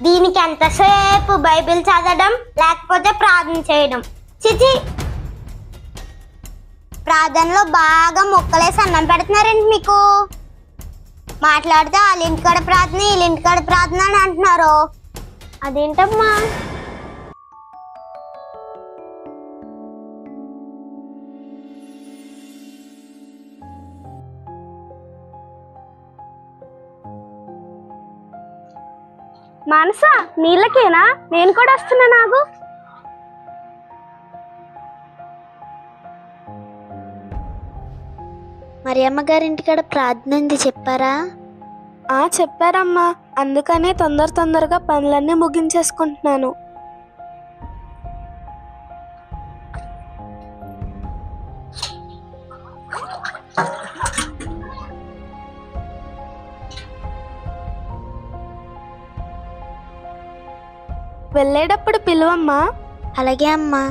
దీనికి ఎంతసేపు బైబిల్ చదవడం లేకపోతే ప్రార్థన చేయడం. చిచి, ప్రార్థనలో బాగా మొక్కలేసి అన్నం పెడుతున్నారండి మీకు. మాట్లాడితే వాళ్ళ ఇంటికాడ ప్రార్థన వీళ్ళ ఇంటికాడ ప్రార్థన అని అంటున్నారు. అదేంటమ్మా? మానస, నీళ్ళకేనా? నేను కూడా వస్తున్నా. నాకు మరి అమ్మగారింటికాడ ప్రార్థన ఉంది, చెప్పారా? చెప్పారమ్మా, అందుకనే తొందరగా పనులన్నీ ముగించేసుకుంటున్నాను. వెళ్ళేటప్పుడు పిలువమ్మా. అలాగే అమ్మా.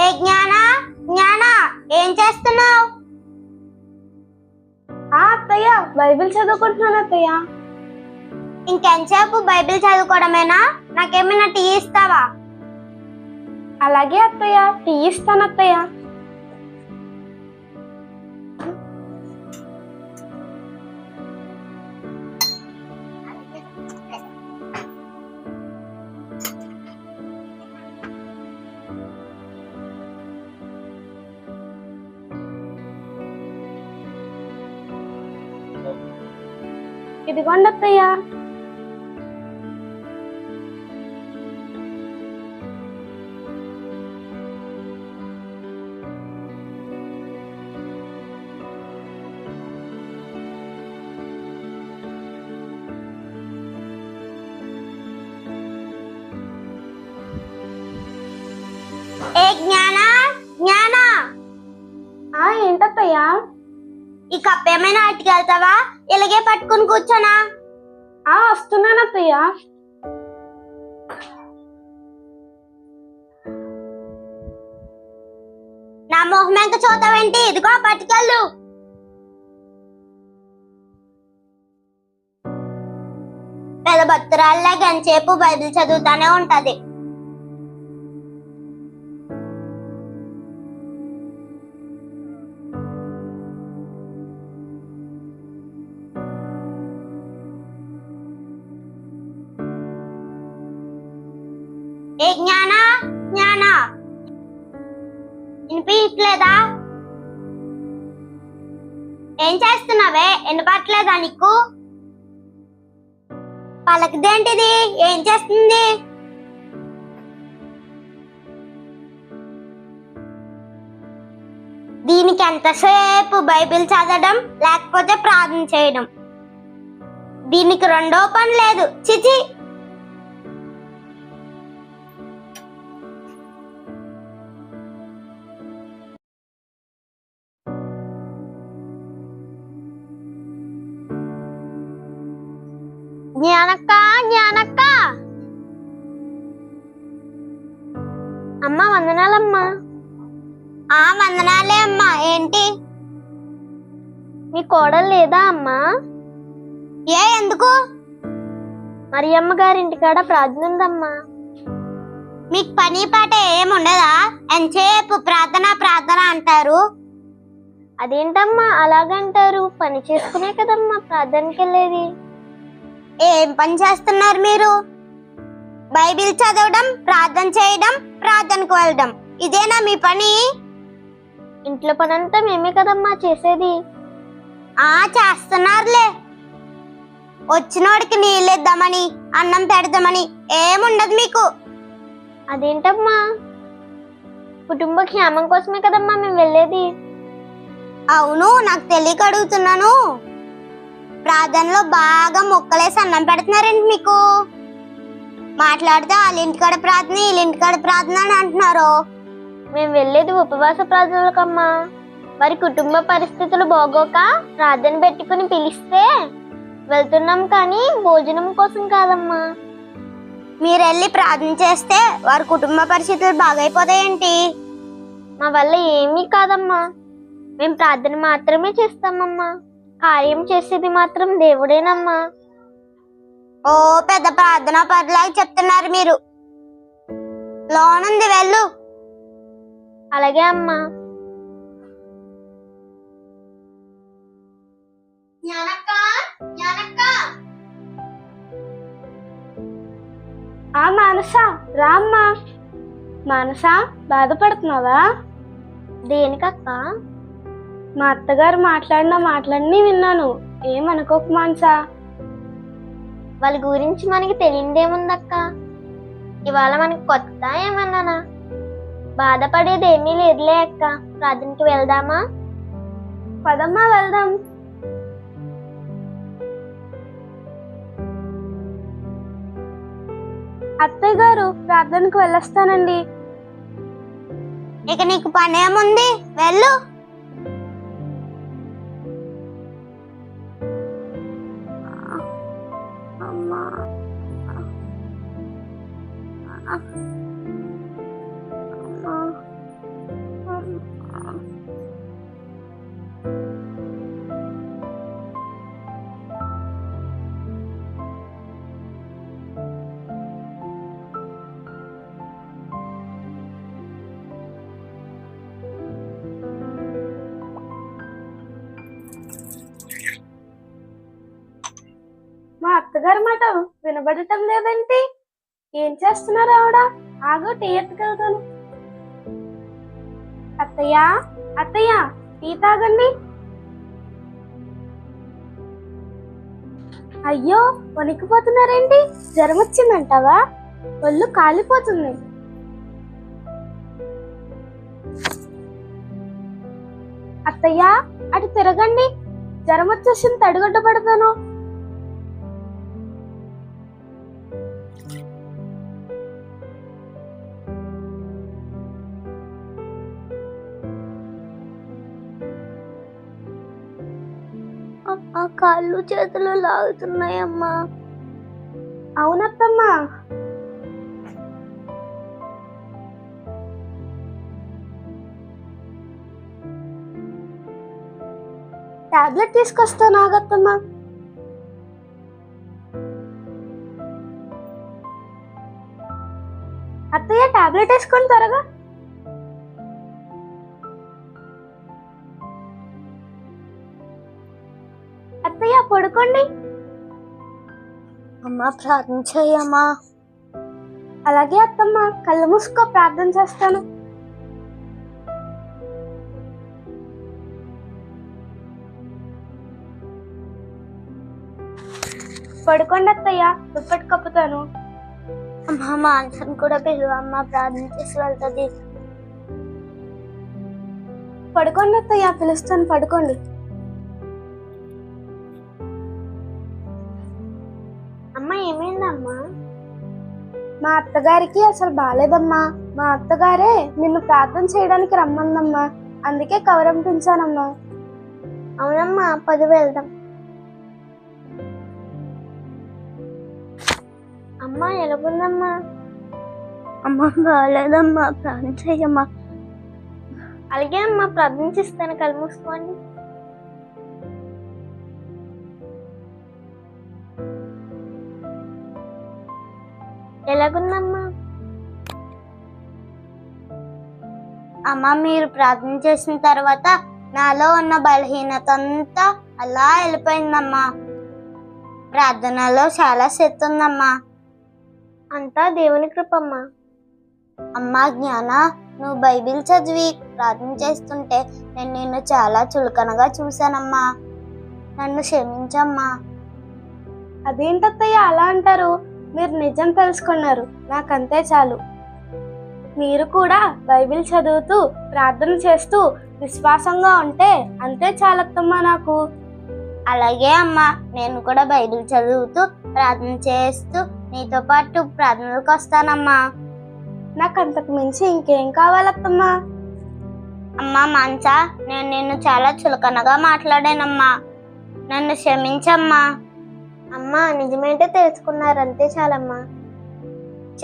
ఏ జ్ఞానా, జ్ఞానా, ఏం చేస్తున్నావు? అత్తయ్య, బైబిల్ చదువుకుంటున్నాను అత్తయ్య. ఇంకెంతసేపు బైబిల్ చదువుకోవడమేనా? నాకేమైనా టీ ఇస్తావా? అలాగే అత్తయ్య, టీ ఇస్తాను అత్తయ్య. ఇదిగోండి అత్తయ్య. ఏ జ్ఞానా, జ్ఞానా, ఏంటత్తయ్యా? ఈ కప్ ఏమైనా అట్టుకెళ్తావా? ఇలాగే పట్టుకుని కూర్చోనా? వస్తున్నాను అత్తయ్య. నా మొహం ఎంత చూతావేంటి? ఇదిగో పట్టుకెళ్ళు. పెద్ద భక్తురాల్లాగా ఎంతసేపు బైబిల్ చదువుతానే ఉంటది. ఏ జ్ఞానా, జ్ఞానా, వినిపించట్లేదా? ఏం చేస్తున్నావే? వినపట్లేదా నీకు? పలకదేంటిది? ఏం చేస్తుంది? దీనికి ఎంతసేపు బైబిల్ చదవడం లేకపోతే ప్రార్థన చేయడం. దీనికి రెండో పని లేదు. చిచి, జ్ఞానక్క, జ్ఞానక్క. అమ్మా, వందనాలమ్మా. వందనాలే అమ్మా. ఏంటి? మీ కోడలు లేదా అమ్మా? ఎందుకు? మరి అమ్మగారింటికాడ ప్రార్థన ఉందమ్మా. మీకు పని పాట ఏముండదా? ఎంతసేపు ప్రార్థన ప్రార్థన అంటారు. అదేంటమ్మా అలాగంటారు? పని చేసుకునే కదమ్మా ప్రార్థనకి వెళ్ళేది. ఏం పని చేస్తున్నారు మీరు? బైబిల్ చదవడం, ప్రార్థన చేయడం, ప్రార్థనకు వెళ్ళడం, ఇదేనా మీ పని? ఇంట్లో పనంతా మేమే కదమ్మా చేసేది. చేస్తున్నారులే. వచ్చినోడికి నీళ్ళు ఇద్దామని, అన్నం పెడదామని ఏముండదు మీకు. అదేంటమ్మా? కుటుంబ క్షేమం కోసమే కదమ్మా మేము వెళ్ళేది. అవును, నాకు తెలియక అడుగుతున్నాను. ప్రార్థనలో బాగా మొక్కలేసి అన్నం పెడుతున్నారండి మీకు. మాట్లాడితే వాళ్ళ ఇంటికాడ ప్రార్థన వీళ్ళ ఇంటికాడ ప్రార్థన అని అంటున్నారు. మేము వెళ్ళేది ఉపవాస ప్రార్థనలకమ్మా. వారి కుటుంబ పరిస్థితులు బాగోక ప్రార్థన పెట్టుకుని పిలిస్తే వెళ్తున్నాం, కానీ భోజనం కోసం కాదమ్మా. మీరు వెళ్ళి ప్రార్థన చేస్తే వారి కుటుంబ పరిస్థితులు బాగైపోతాయేంటి? మా వల్ల ఏమీ కాదమ్మా. మేము ప్రార్థన మాత్రమే చేస్తామమ్మా. కార్యం చేసేది మాత్రం దేవుడేనమ్మా. ఓ పెద్ద ప్రార్థన పరులాగా చెప్తున్నారు మీరు. లోనుంది వెళ్ళు. అలాగే అమ్మా. మానస రామ్మా. మానస బాధపడుతున్నావా? దేనికక్క? మా అత్తగారు మాట్లాడిన మాటలన్నీ విన్నాను. ఏమనుకోకు మానస. వాళ్ళ గురించి మనకి తెలియదేముందక్క. ఇవాళ మనకి కొత్త ఏమన్నానా? బాధపడేది ఏమీ లేదులే అక్క. ప్రార్థనకి వెళ్దామా? పదమ్మా వెళ్దాం. అత్తయ్య గారు ప్రార్థనకు వెళ్ళొస్తానండి. ఇక నీకు పనేముంది, వెళ్ళు. అమ్మా మా అత్తగారి మాట వినబడటం లేదేంటి? ఏం చేస్తున్నారు ఆవిడ? ఆగు, టీ ఎత్తుకెళ్తాను. అత్తయ్య అత్తయ్య టీ తాగండి. అయ్యో వణికిపోతున్నారేంటి? జ్వరం వచ్చిందంటావా? ఒళ్ళు కాలిపోతుంది. అత్తయ్య అటు తిరగండి. జ్వరం వచ్చేసింది, తడిగొడ్డ పడతాను. ఆ కాళ్ళు చేతులు లాగుతున్నాయమ్మా. అవునత్తమ్మా. టాబ్లెట్ తీసుకొస్తాను, ఆగత్తమ్మా. అత్తయ్య టాబ్లెట్ వేసుకోండి త్వరగా. అత్తయ్య పడుకోండి. అమ్మా ప్రార్థన చెయ్యమ్మా. అలాగే అత్తమ్మ, కళ్ళు మూసుకో, ప్రార్థన చేస్తాను. పడుకోండి అత్తయ్య, దుప్పటి కప్పుతాను. అమ్మా మాన్సన్ కూడా పిలువ, అమ్మ ప్రార్థన చేసి వెళ్తుంది. పడుకోండి అత్తయ్య, పిలుస్తాను, పడుకోండి. అమ్మ ఏమైందమ్మా? మా అత్తగారికి అసలు బాలేదమ్మా. మా అత్తగారే నిన్ను ప్రార్థన చేయడానికి రమ్మందమ్మా. అందుకే కవరంపించానమ్మా. అవునమ్మా, పది వెళ్దాం. అమ్మా ఎలాగుందమ్మా? అమ్మ బాలేదమ్మా, ప్రార్థన చెయ్యమ్మా. అలాగే అమ్మా, ప్రార్థన చేస్తాను, కళ్ళు మూసుకోండి. ఎలాగుందమ్మా? అమ్మ మీరు ప్రార్థన చేసిన తర్వాత నాలో ఉన్న బలహీనత అంతా అలా వెళ్ళిపోయిందమ్మా. ప్రార్థనలో చాలా శక్తి ఉందమ్మా. అంతా దేవుని కృపమ్మా. అమ్మా జ్ఞాన, నువ్వు బైబిల్ చదివి ప్రార్థన చేస్తుంటే నేను నిన్ను చాలా చులకనగా చూశానమ్మా. నన్ను క్షమించమ్మా. అదేంటత్తయ్య అలా అంటారు? మీరు నిజం తెలుసుకున్నారు, నాకంతే చాలు. మీరు కూడా బైబిల్ చదువుతూ ప్రార్థన చేస్తూ విశ్వాసంగా ఉంటే అంతే చాలత్తమ్మా నాకు. అలాగే అమ్మా, నేను కూడా బైబిల్ చదువుతూ ప్రార్థన చేస్తూ నీతో పాటు ప్రార్థనలకు వస్తానమ్మా. నాకు అంతకు మించి ఇంకేం కావాలత్తమ్మా? అమ్మా మాన్సా, నేను నిన్ను చాలా చులకనగా మాట్లాడానమ్మా. నన్ను క్షమించమ్మా. అమ్మా నిజమేంటో తెలుసుకున్నారంతే చాలమ్మా.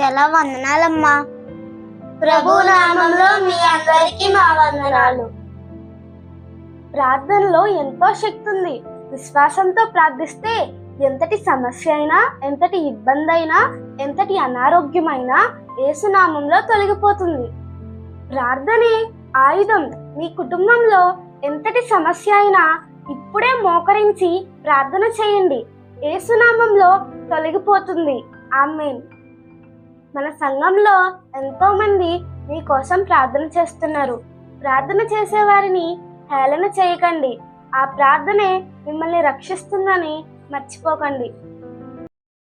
చాలా వందనాలమ్మా. ప్రభు నామంలో మీ అందరికీ మా వందనాలు. ప్రార్థనలో ఎంతో శక్తి ఉంది. విశ్వాసంతో ప్రార్థిస్తే ఎంతటి సమస్య అయినా, ఎంతటి ఇబ్బంది అయినా, ఎంతటి అనారోగ్యమైనా యేసునామంలో తొలగిపోతుంది. ప్రార్థనే ఆయుధం. మీ కుటుంబంలో ఎంతటి సమస్య అయినా ఇప్పుడే మోకరించి ప్రార్థన చేయండి. యేసునామంలో తొలగిపోతుంది. ఆమేన్. మన సంఘంలో ఎంతో మంది మీకోసం ప్రార్థన చేస్తున్నారు. ప్రార్థన చేసేవారిని హేళన చేయకండి. ఆ ప్రార్థనే మిమ్మల్ని రక్షిస్తుందని మర్చిపోకండి.